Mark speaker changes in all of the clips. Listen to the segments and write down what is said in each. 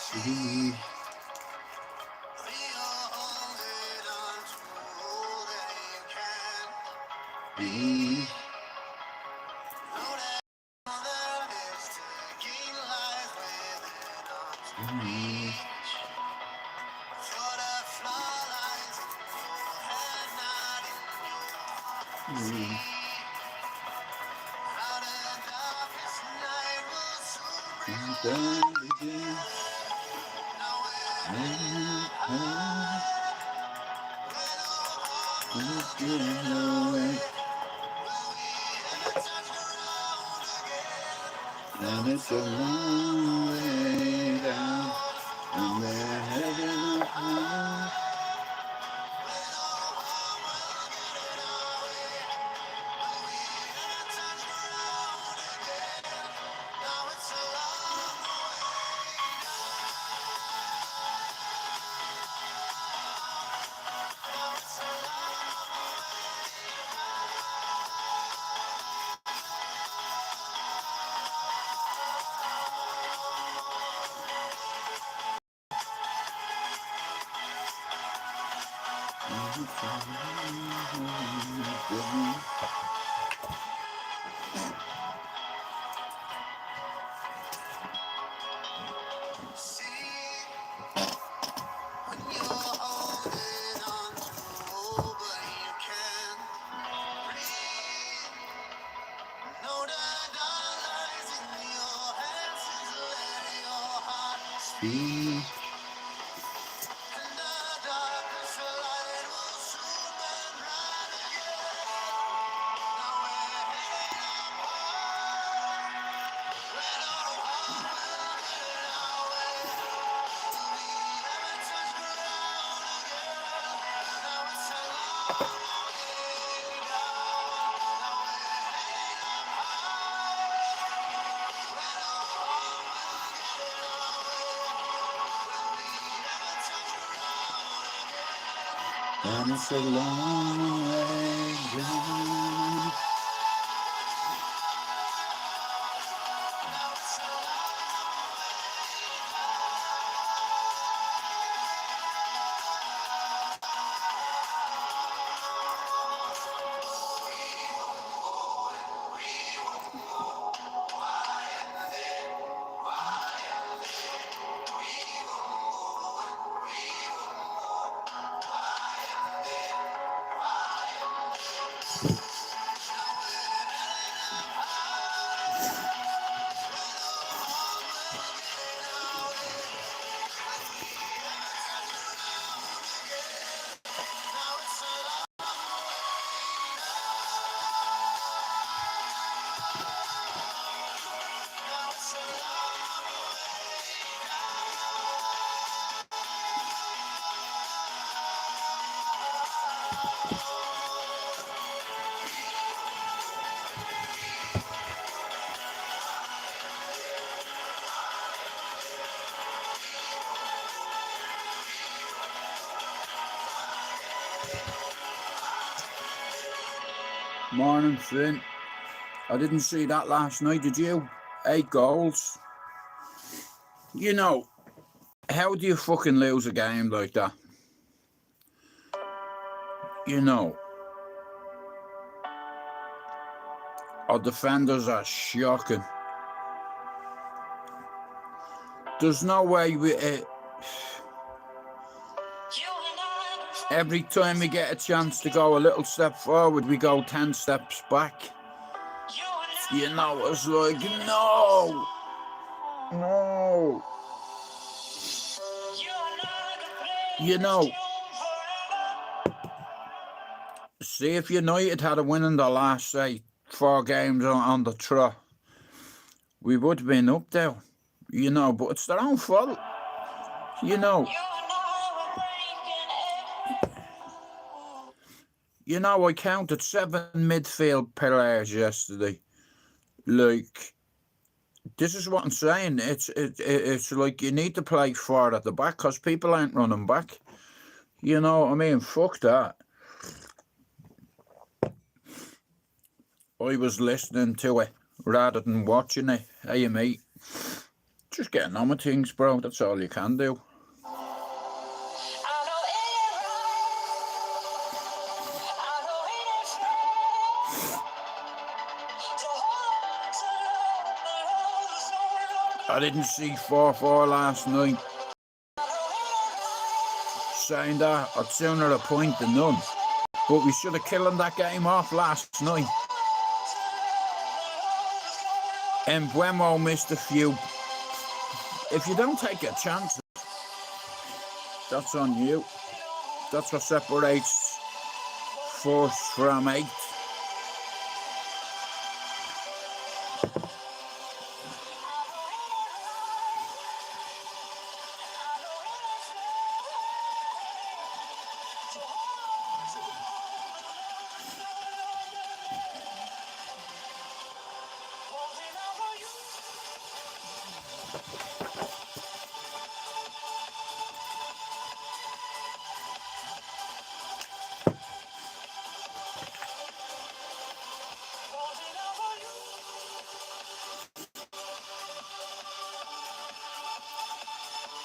Speaker 1: See. Be. Me. Done again. It's getting away. And it's a long way down, and we're heading up high. Speed. And it's a long way down. Morning, Finn. I didn't see that last night, did you? 8 goals. You know, how do you fucking lose a game like that? You know, our defenders are shocking. There's no way we... every time we get a chance to go a little step forward, we go 10 steps back. You know, it's like, no! No! You know, see if United had a win in the last, say, 4 games on the trot, we would have been up there, you know, but it's their own fault, you know. You know, I counted 7 midfield players yesterday. Like, this is what I'm saying. It's like you need to play 4 at the back because people ain't running back. You know what I mean? Fuck that. I was listening to it rather than watching it. Hey, mate. just getting on with things, bro. That's all you can do. I didn't see 4-4 last night. Saying that, I'd sooner a point than none. But we should have killed that game off last night. And Buemo missed a few. If you don't take your chances, that's on you. That's what separates first from eighth.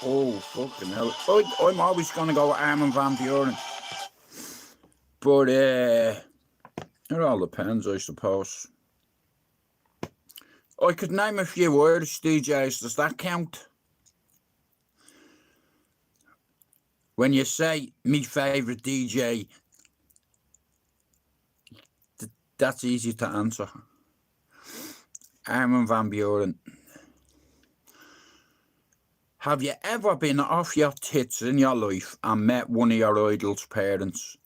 Speaker 1: Oh, fucking hell. I'm always going to go with Armin van Buuren. But, it all depends, I suppose. I could name a few Irish DJs. Does that count? When you say, me favourite DJ, that's easy to answer. Armin van Buuren. Have you ever been off your tits in your life and met one of your idol's parents?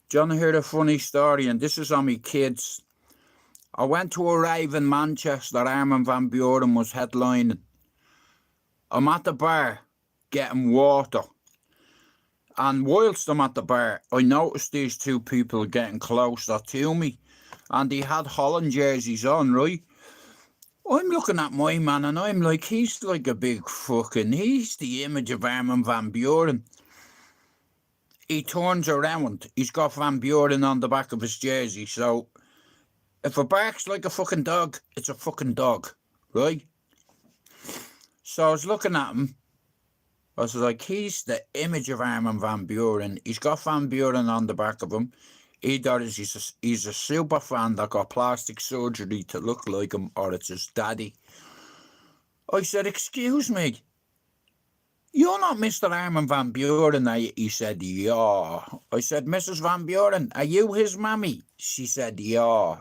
Speaker 1: Do you want to hear a funny story? And this is on me kids. I went to a rave in Manchester. Armin van Buuren was headlining. I'm at the bar getting water. And whilst I'm at the bar, I noticed these two people getting closer to me. And they had Holland jerseys on, right? I'm looking at my man and I'm like, he's like a big fucking, he's the image of Armin van Buuren. He turns around, he's got Van Buuren on the back of his jersey, so if it barks like a fucking dog, it's a fucking dog, right? So I was looking at him, I was like, he's the image of Armin van Buuren. He's got Van Buuren on the back of him. Either he's a super fan that got plastic surgery to look like him, or it's his daddy. I said, excuse me, you're not Mr. Armin van Buuren, are you? He said, yeah. I said, Mrs. van Buuren, are you his mammy? She said, yeah.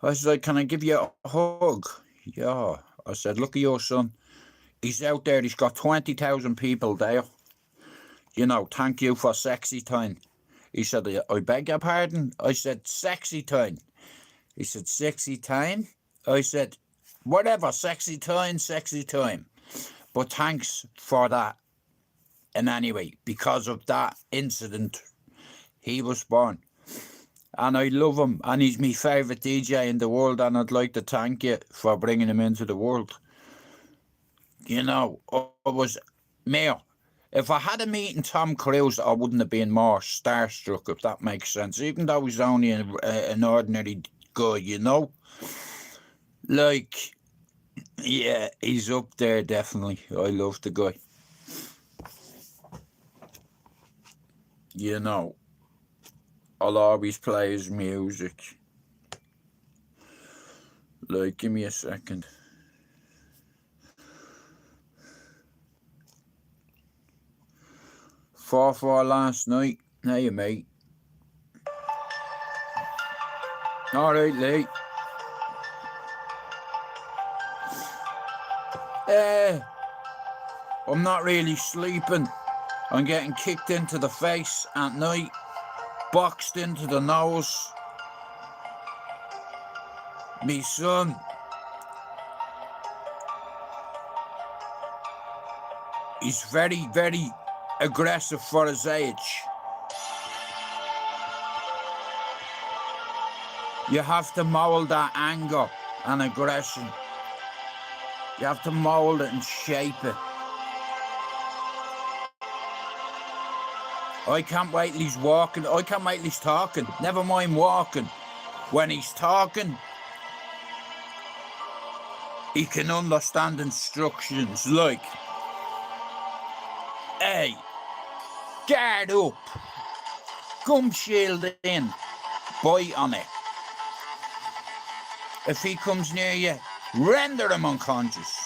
Speaker 1: I was like, can I give you a hug? Yeah. I said, look at your son. He's out there, he's got 20,000 people there. You know, thank you for sexy time. He said, I beg your pardon? I said, sexy time. He said, sexy time? I said, whatever, sexy time, sexy time. But thanks for that. And anyway, because of that incident, he was born. And I love him. And he's my favourite DJ in the world. And I'd like to thank you for bringing him into the world. You know, I was Mayor. If I had a meeting Tom Cruise, I wouldn't have been more starstruck, if that makes sense. Even though he's only an ordinary guy, you know? Like, yeah, he's up there, definitely. I love the guy. You know, I'll always play his music. Like, give me a second. 4-4 last night. Hey, mate. All right, Lee. I'm not really sleeping. I'm getting kicked into the face at night, boxed into the nose. Me son, he's very, very aggressive for his age. You have to mould that anger and aggression. You have to mould it and shape it. I can't wait till he's walking. I can't wait till he's talking. Never mind walking. When he's talking, He can understand instructions like, hey, guard up, gum shield in, bite on it. If he comes near you, render him unconscious.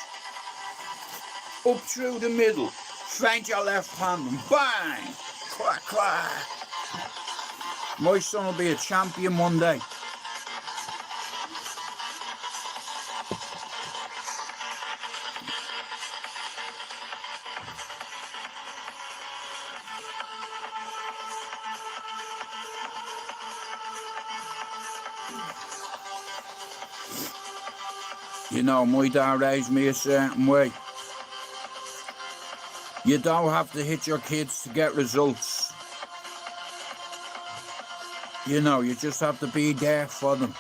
Speaker 1: Up through the middle, feint your left hand and bang, clack, clack. My son will be a champion one day. You know, my dad raised me a certain way. You don't have to hit your kids to get results. You know, you just have to be there for them.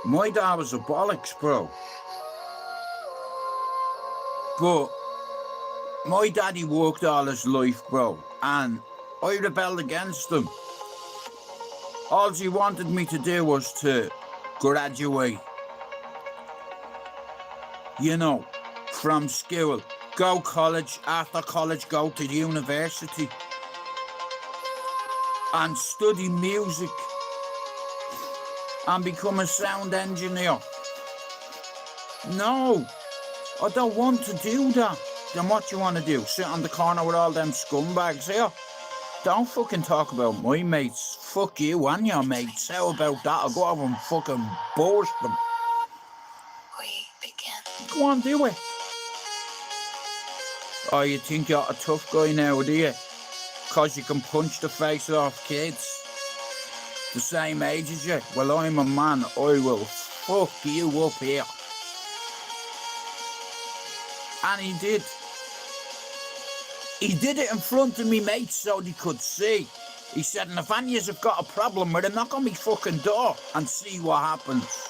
Speaker 1: My dad was a bollocks, bro. But my daddy worked all his life, bro, and I rebelled against him. All he wanted me to do was to graduate. You know, from school, go college, after college, go to university and study music and become a sound engineer. No, I don't want to do that. Then what you want to do? Sit on the corner with all them scumbags here? Don't fucking talk about my mates. Fuck you and your mates. How about that? I'll go over and fucking burst them. We begin. Go on, do it. Oh, you think you're a tough guy now, do you? Because you can punch the face off kids the same age as you. Well, I'm a man. I will fuck you up here. And he did. He did it in front of me mates so they could see. He said, and if any of you have got a problem with it, knock on me fucking door and see what happens.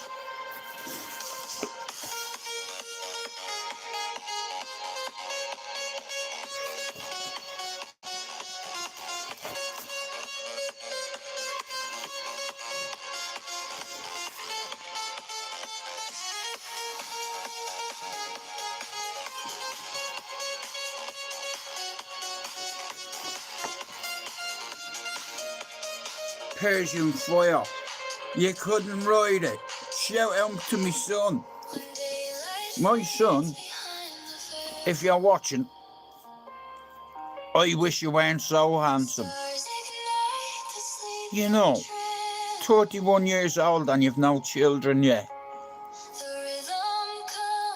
Speaker 1: Persian fire. You couldn't ride it. Shout out to my son. My son, if you're watching, I wish you weren't so handsome. You know, 31 years old and you've no children yet.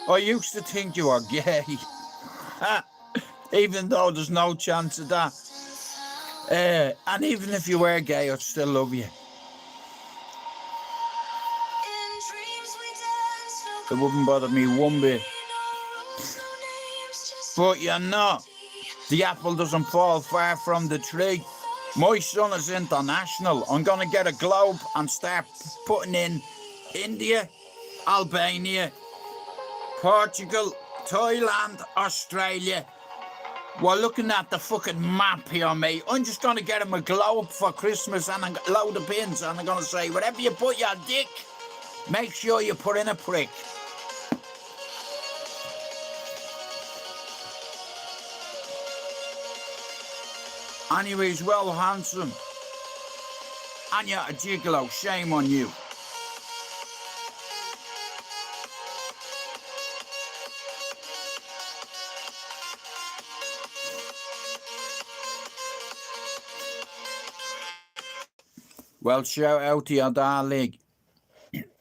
Speaker 1: I used to think you were gay. Even though there's no chance of that. And even if you were gay, I'd still love you. It wouldn't bother me one bit. But you're not. The apple doesn't fall far from the tree. My son is international. I'm going to get a globe and start putting in India, Albania, Portugal, Thailand, Australia. We're looking at the fucking map here, mate. I'm just gonna get him a globe for Christmas and a load of pins, and I'm gonna say, wherever you put your dick, make sure you put in a prick. Anyways, well, handsome. And you're a gigolo, shame on you. Well, shout out to your dad, Lig.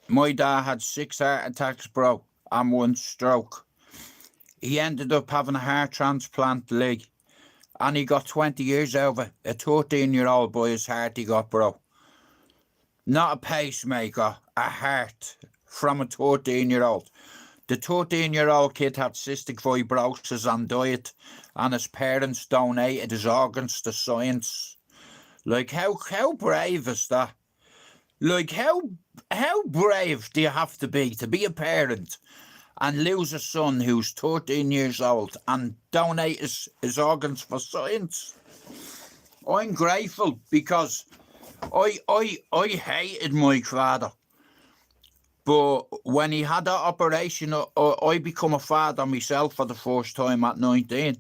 Speaker 1: My dad had 6 heart attacks, bro, and 1 stroke. He ended up having a heart transplant, Lig. And he got 20 years over. A 13-year-old boy's heart he got, bro. Not a pacemaker, a heart from a 13-year-old. The 13-year-old kid had cystic fibrosis and died, and his parents donated his organs to science. Like, how brave is that? Like, how brave do you have to be a parent and lose a son who's 13 years old and donate his organs for science? I'm grateful because I hated my father. But when he had that operation, I become a father myself for the first time at 19.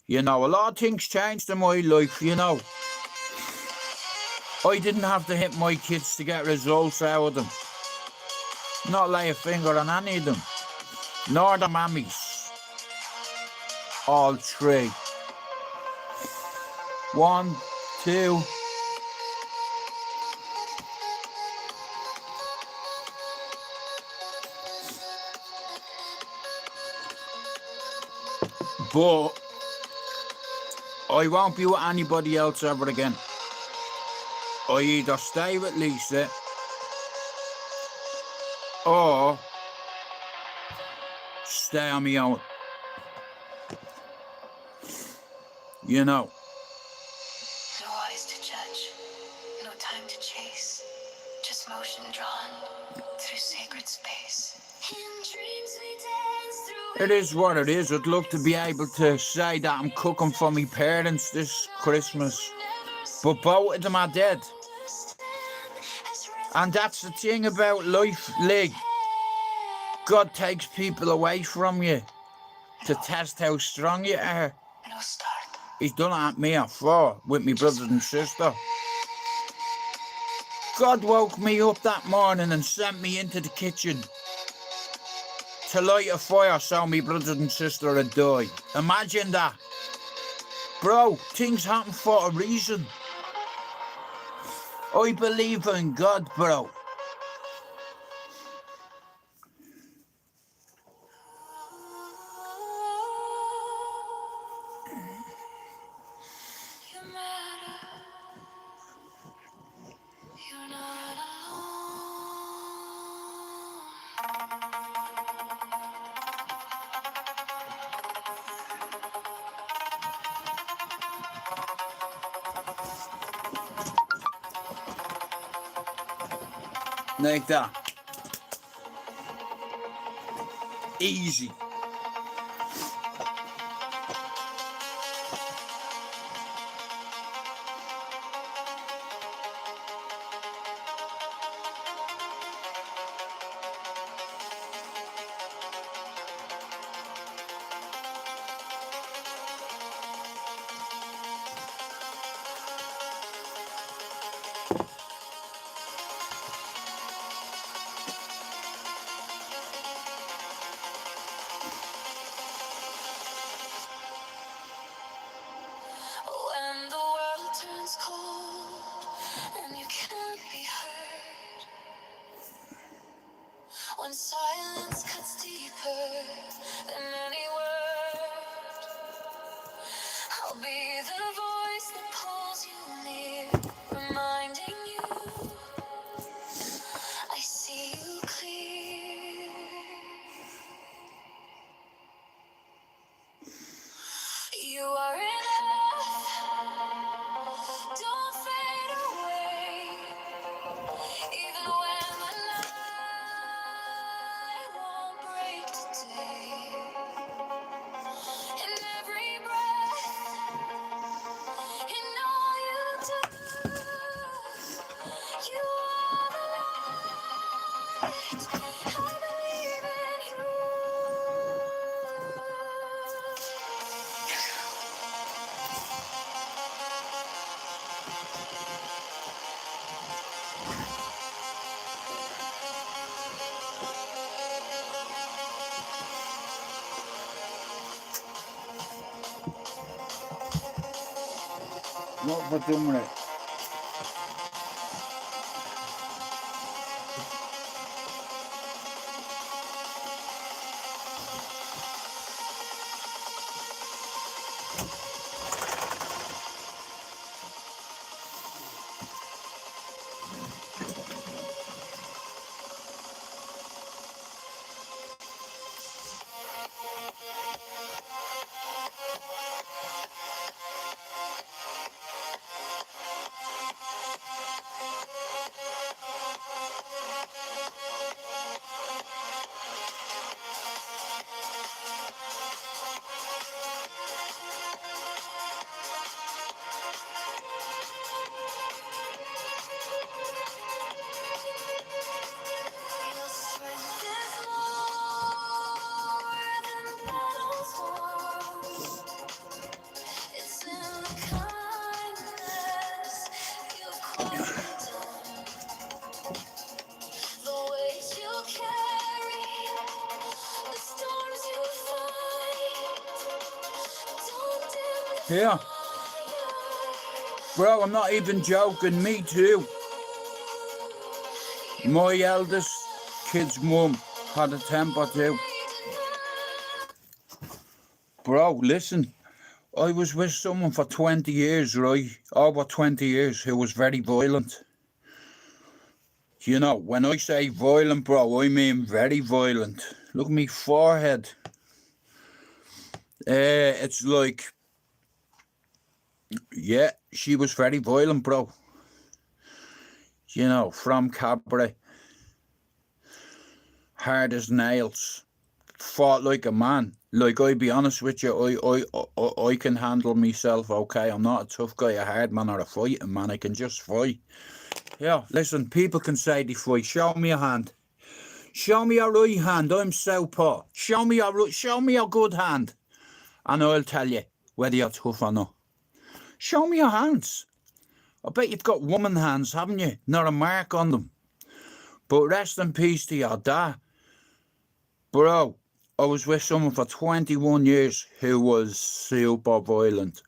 Speaker 1: You know, a lot of things changed in my life, you know. I didn't have to hit my kids to get results out of them. Not lay a finger on any of them. Nor the mammies. All 3. 1, 2. But I won't be with anybody else ever again. I either stay with Lisa or stay on my own. You know.
Speaker 2: No eyes to judge, no time to chase, just motion drawn through sacred space. In dreams we dance through.
Speaker 1: It is what it is. I'd love to be able to say that I'm cooking for my parents this Christmas, but both of them are dead. And that's the thing about life, Lig. God takes people away from you to test how strong you are.
Speaker 2: No start.
Speaker 1: He's done it at me at 4 with my brothers and sister. God woke me up that morning and sent me into the kitchen to light a fire so my brothers and sister would die. Imagine that. Bro, things happen for a reason. I believe in God, bro. Like that. Easy.
Speaker 2: When the world turns cold and you can't be heard, when silence cuts deeper than any word, I'll be the voice that pulls you near, reminding you I see you clear. You are enough. Don't fade away. Even when the night won't break today.
Speaker 1: What have I done with it?
Speaker 2: Your strength is more than battles won. It's in the kindness you've quietly done. The weight you carry, the storms you fight. Don't dim the
Speaker 1: Yeah. Bro, I'm not even joking. Me too. My eldest kid's mum had a temper too. Bro, listen. I was with someone for 20 years, right? Over 20 years, who was very violent. You know, when I say violent, bro, I mean very violent. Look at me forehead. It's like, yeah, she was very violent, bro. You know, from cabaret. Hard as nails. Fought like a man. Like, I be honest with you, I can handle myself okay. I'm not a tough guy, a hard man, or a fighting man. I can just fight. Yeah, listen, people can say they fight. Show me a hand. Show me a right hand. I'm southpaw. Show me a good hand, and I'll tell you whether you're tough or not. Show me your hands. I bet you've got woman hands, haven't you? Not a mark on them. But rest in peace to your dad. Bro, I was with someone for 21 years who was super violent.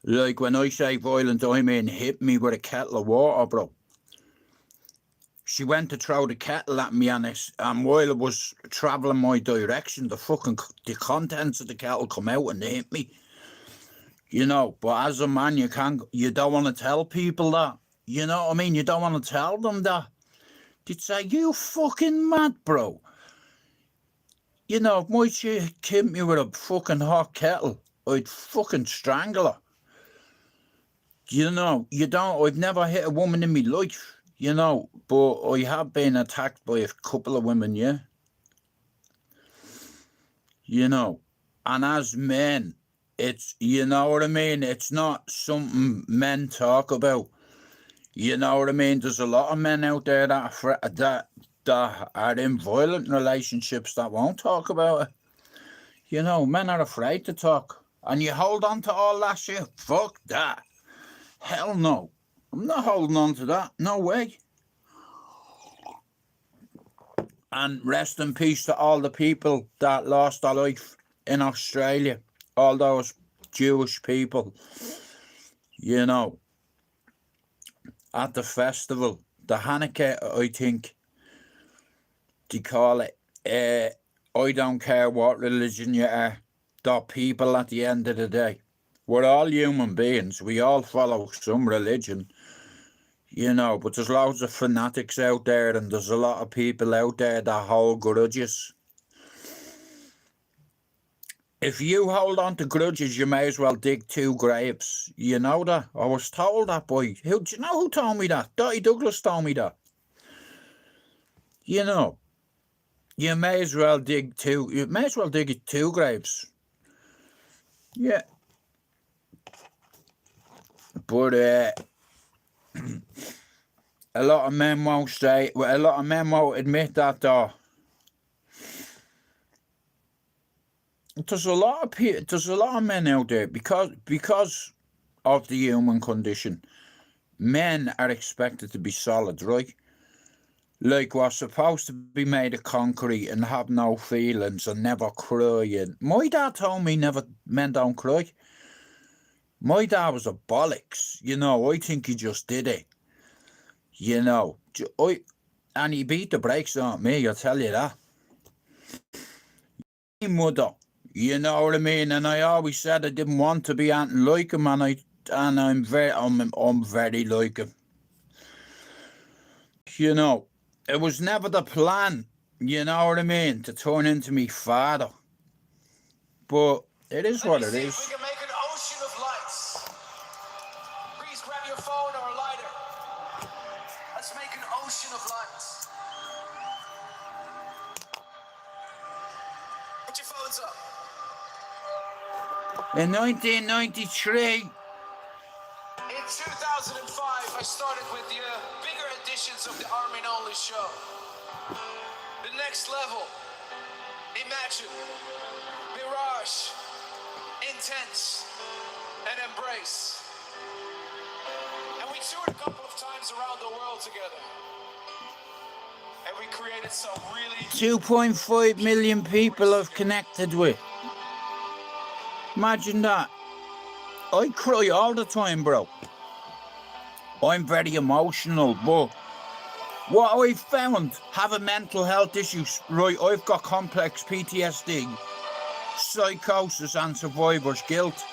Speaker 1: Like, when I say violent, I mean hit me with a kettle of water, bro. She went to throw the kettle at me, and while it was travelling my direction, the contents of the kettle come out and they hit me. You know, but as a man, you don't want to tell people that. You know what I mean? You don't want to tell them that. They'd say, you fucking mad, bro. You know, if my chick hit me with a fucking hot kettle, I'd fucking strangle her. You know, I've never hit a woman in my life, you know, but I have been attacked by a couple of women, yeah. You know, and as men, it's, you know what I mean, it's not something men talk about. You know what I mean? There's a lot of men out there that are in violent relationships that won't talk about it. You know, men are afraid to talk. And you hold on to all that shit? Fuck that. Hell no. I'm not holding on to that. No way. And rest in peace to all the people that lost their life in Australia. All those Jewish people. You know, at the festival. The Hanukkah, I think they call it. I don't care what religion you are. The people at the end of the day. We're all human beings. We all follow some religion. You know, but there's loads of fanatics out there, and there's a lot of people out there that hold grudges. If you hold on to grudges, you may as well dig 2 graves. You know that? I was told that by... Do you know who told me that? Dottie Douglas told me that. You know, you may as well dig 2 graves. Yeah. But a lot of men won't say... Well, a lot of men won't admit that, though. There's a lot of men out there because of the human condition. Men are expected to be solid, right? Like, we're supposed to be made of concrete and have no feelings and never cry. And my dad told me men don't cry. My dad was a bollocks, you know. I think he just did it, you know. And he beat the brakes on me, I'll tell you that. My mother, you know what I mean? And I always said I didn't want to be anything like him, and I'm very like him. You know, it was never the plan, you know what I mean, to turn into me father. But it is what it is.
Speaker 2: We can make an ocean of lights. Please grab your phone or a lighter. Let's make an ocean of lights. Put your phones up.
Speaker 1: In 1993.
Speaker 2: In 2005, I started with the bigger editions of the Armin Only show. The next level. Imagine. Mirage. Intense. And Embrace. And we toured a couple of times around the world together. And we created some really...
Speaker 1: 2.5 million people I've connected with. Imagine that. I cry all the time, bro. I'm very emotional, but what I found, having mental health issues, right, I've got complex PTSD, psychosis and survivor's guilt.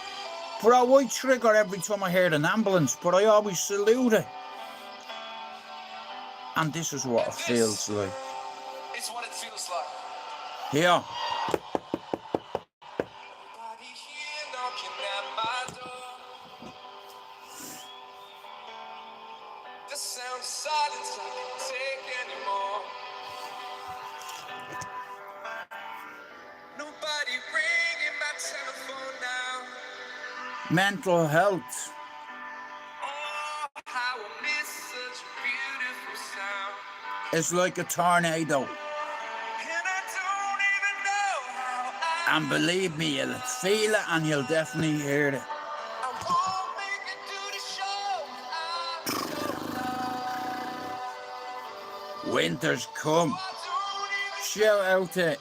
Speaker 1: Bro, I trigger every time I hear an ambulance, but I always salute it. And this is what it feels like.
Speaker 2: It's what it feels like.
Speaker 1: Here.
Speaker 2: The sound of silence I can't take anymore. Nobody ringing my telephone now.
Speaker 1: Mental health.
Speaker 2: Oh, how I miss such a beautiful sound.
Speaker 1: It's like a tornado.
Speaker 2: And I don't even know how
Speaker 1: And believe me, you'll feel it and you'll definitely hear it.
Speaker 2: I won't make it through the show.
Speaker 1: Winter's come. Shout out to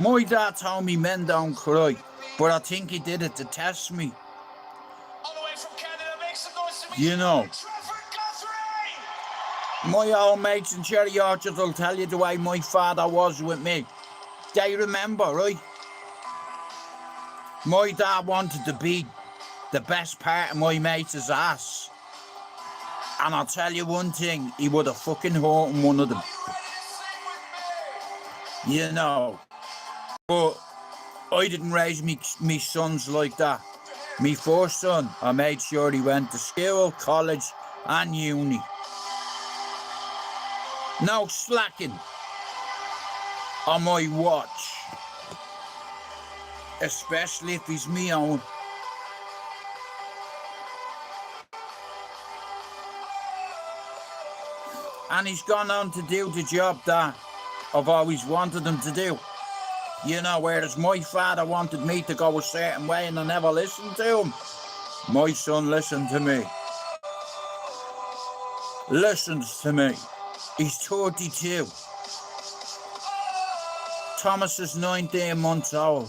Speaker 1: my dad told me men don't cry, but I think he did it to test me.
Speaker 2: All the way from Canada, make some noise to
Speaker 1: You know, my old mates in Cherry Orchard will tell you the way my father was with me. They remember, right? My dad wanted to be the best part of my mate's ass. And I'll tell you one thing, he would have fucking hurt one of them. You know. But I didn't raise me sons like that. Me first son, I made sure he went to school, college and uni. No slacking on my watch. Especially if he's me own. And he's gone on to do the job that I've always wanted him to do. You know, whereas my father wanted me to go a certain way and I never listened to him. My son listened to me. Listens to me. He's 32. Thomas is 19 months old.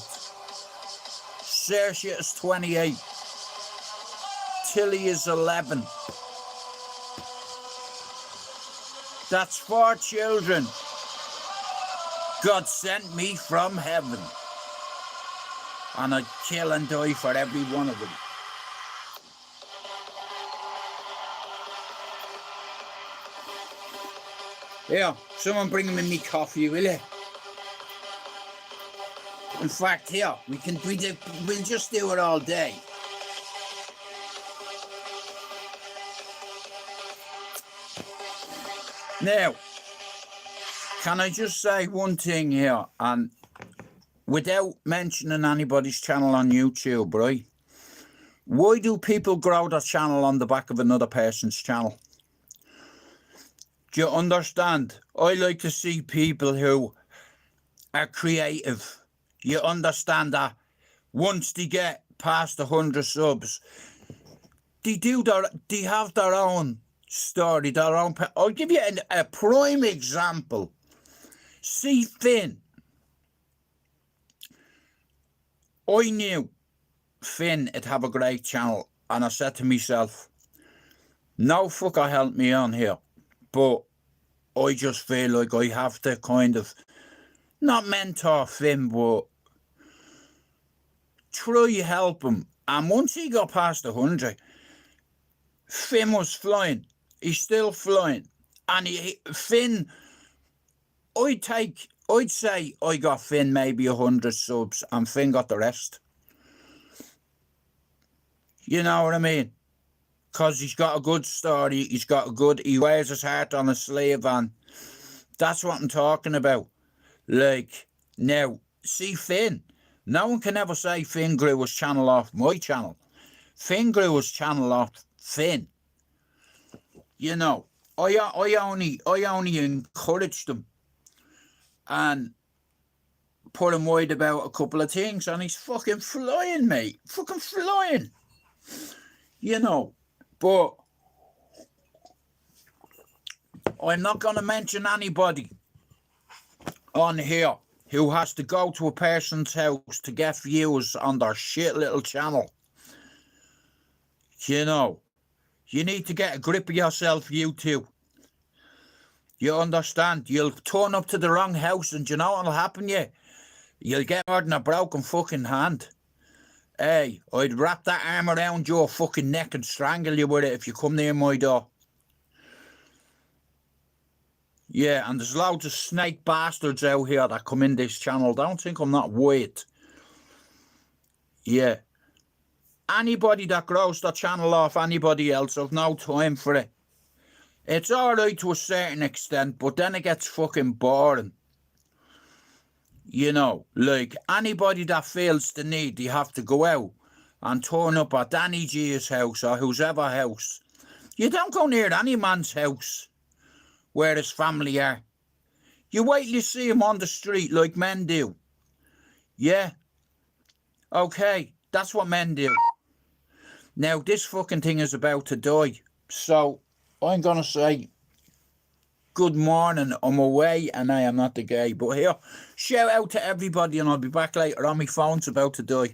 Speaker 1: Saoirse is 28. Tilly is 11. That's 4 children God sent me from heaven. And I'd kill and die for every one of them. Here, someone bring me coffee, will you? In fact, here, we'll just do it all day. Now, can I just say one thing here, and without mentioning anybody's channel on YouTube, right? Why do people grow their channel on the back of another person's channel? Do you understand? I like to see people who are creative. You understand that once they get past 100 subs, they have their own story, their own... I'll give you a prime example. See Finn. I knew Finn would have a great channel, and I said to myself, no fucker help me on here, but I just feel like I have to kind of, not mentor Finn, but try help him. And once he got past 100, Finn was flying. He's still flying. And Finn, I'd say I got Finn maybe 100 subs and Finn got the rest. You know what I mean? Because he's got a good story, he wears his heart on his sleeve, and that's what I'm talking about. Like, now, see Finn, no one can ever say Finn grew his channel off my channel. Finn grew his channel off Finn. You know, I only encouraged him and put him wide about a couple of things, and he's fucking flying, mate. Fucking flying. You know, but I'm not going to mention anybody on here who has to go to a person's house to get views on their shit little channel. You know, you need to get a grip of yourself, you two. You understand? You'll turn up to the wrong house, and you know what'll happen you? You'll get more than a broken fucking hand. Hey, I'd wrap that arm around your fucking neck and strangle you with it if you come near my door. Yeah, and there's loads of snake bastards out here that come in this channel. Don't think I'm not white. Yeah. Anybody that grows their channel off anybody else, I've no time for it. It's alright to a certain extent, but then it gets fucking boring. You know, like, anybody that feels the need, they have to go out and turn up at Danny G's house or whose ever house. You don't go near any man's house where his family are. You wait till you see him on the street like men do. Yeah. Okay, that's what men do. Now, this fucking thing is about to die. So, I'm going to say, good morning, I'm away and I am not the gay. But here, shout out to everybody, and I'll be back later on. My phone's about to die.